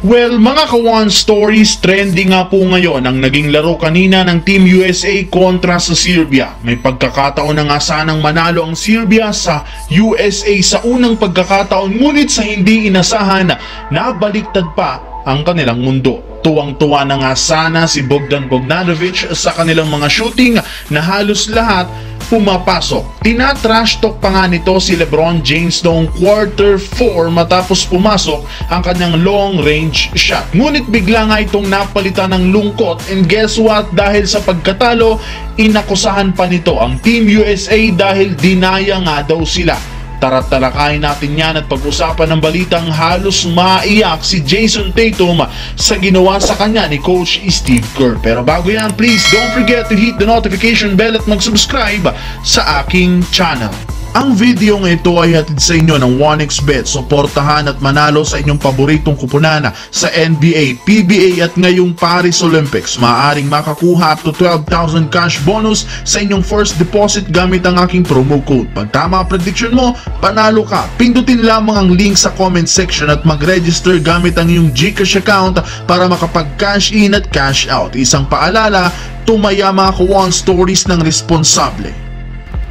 Well, mga ka-One Stories, trending nga po ngayon ang naging laro kanina ng Team USA kontra sa Serbia. May pagkakataon na nga sanang manalo ang Serbia sa USA sa unang pagkakataon, ngunit sa hindi inasahan, nabaliktad pa ang kanilang mundo. Tuwang-tuwa na nga sana si Bogdan Bogdanovic sa kanilang mga shooting na halos lahat pumapasok. Tinatrash talk pa nga nito si LeBron James noong quarter 4 matapos pumasok ang kanyang long range shot. Ngunit bigla nga itong napalitan ng lungkot, and guess what? Dahil sa pagkatalo, inakusahan pa nito ang Team USA dahil dinaya nga daw sila. Tara't talakayin natin yan at pag-usapan ng balitang halos maiyak si Jason Tatum sa ginawa sa kanya ni Coach Steve Kerr. Pero bago yan, please don't forget to hit the notification bell at mag-subscribe sa aking channel. Ang video ng ito ay hatid sa inyo ng 1xBet. Suportahan at manalo sa inyong paboritong kupunan sa NBA, PBA at ngayong Paris Olympics. Maaaring makakuha up to 12,000 cash bonus sa inyong first deposit gamit ang aking promo code. Pag tama ang prediction mo, panalo ka. Pindutin lamang ang link sa comment section at mag-register gamit ang iyong GCash account para makapag-cash in at cash out. Isang paalala, tumaya mga ka-One Stories ng responsable.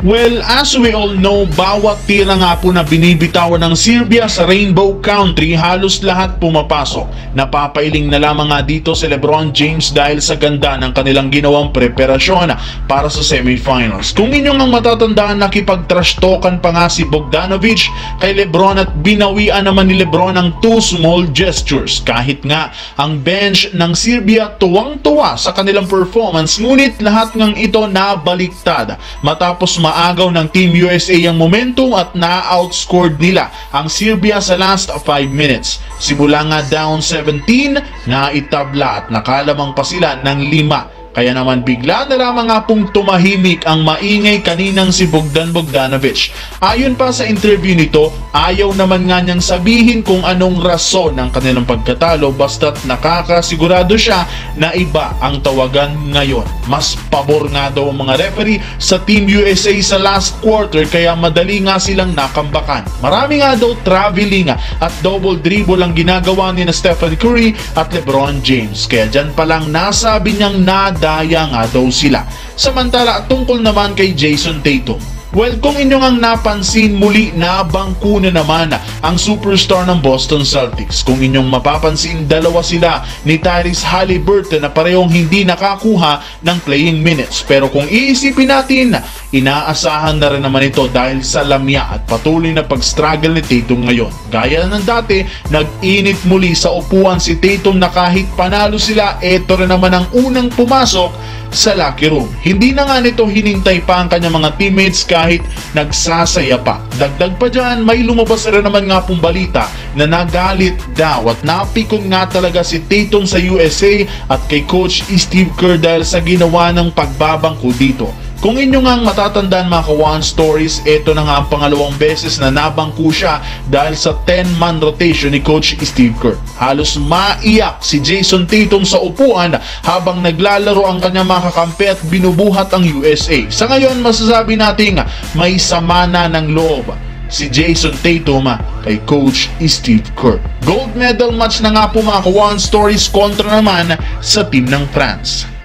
Well, as we all know, bawat tira nga po na binibitawan ng Serbia sa Rainbow Country, halos lahat pumapasok. Napapailing na lamang nga dito si LeBron James dahil sa ganda ng kanilang ginawang preparasyon para sa semifinals. Kung inyong ang matatandaan, nakipag-trash talkan pa nga si Bogdanovic kay LeBron at binawian naman ni LeBron ang two small gestures. Kahit nga ang bench ng Serbia tuwang-tuwa sa kanilang performance, ngunit lahat ng ito nabaliktad matapos maagaw ng Team USA ang momentum at na-outscored nila ang Serbia sa last 5 minutes. Simula nga down 17, naitabla at nakalamang pa sila ng 5. Kaya naman bigla na lamang nga pong tumahimik ang maingay kaninang si Bogdan Bogdanovic. Ayon pa sa interview nito, ayaw naman nga niyang sabihin kung anong rason ng kanilang pagkatalo, basta't nakakasigurado siya na iba ang tawagan ngayon. Mas pabor nga daw ang mga referee sa Team USA sa last quarter, kaya madali nga silang nakambakan. Marami nga daw traveling at double dribble ang ginagawa ni na Stephen Curry at LeBron James. Kaya dyan palang nasabi niyang daya nga daw sila. Samantala, tungkol naman kay Jason Tatum. Well, kung inyong ang napansin, muli nabangko na naman ang superstar ng Boston Celtics. Kung inyong mapapansin, dalawa sila ni Tyrese Haliburton na parehong hindi nakakuha ng playing minutes. Pero kung iisipin natin, inaasahan na rin naman ito dahil sa lamya at patuloy na pag-struggle ni Tatum ngayon. Gaya ng dati, nag-init muli sa upuan si Tatum na kahit panalo sila, eto rin naman ang unang pumasok sa locker room. Hindi na nga nito hinintay pa ang kanyang mga teammates kahit nagsasaya pa. Dagdag pa dyan, may lumabas rin naman nga pong balita na nagalit daw at napikon nga talaga si Tatum sa USA at kay Coach Steve Kerr dahil sa ginawa ng pagbabangko dito. Kung inyo nga matatandaan mga ka-One Stories, ito na nga ang pangalawang beses na nabangko siya dahil sa 10-man rotation ni Coach Steve Kerr. Halos maiyak si Jason Tatum sa upuan habang naglalaro ang kanyang mga kakampi at binubuhat ang USA. Sa ngayon, masasabi natin may sama na ng loob si Jason Tatum kay Coach Steve Kerr. Gold medal match na nga po mga ka-One Stories kontra naman sa team ng France.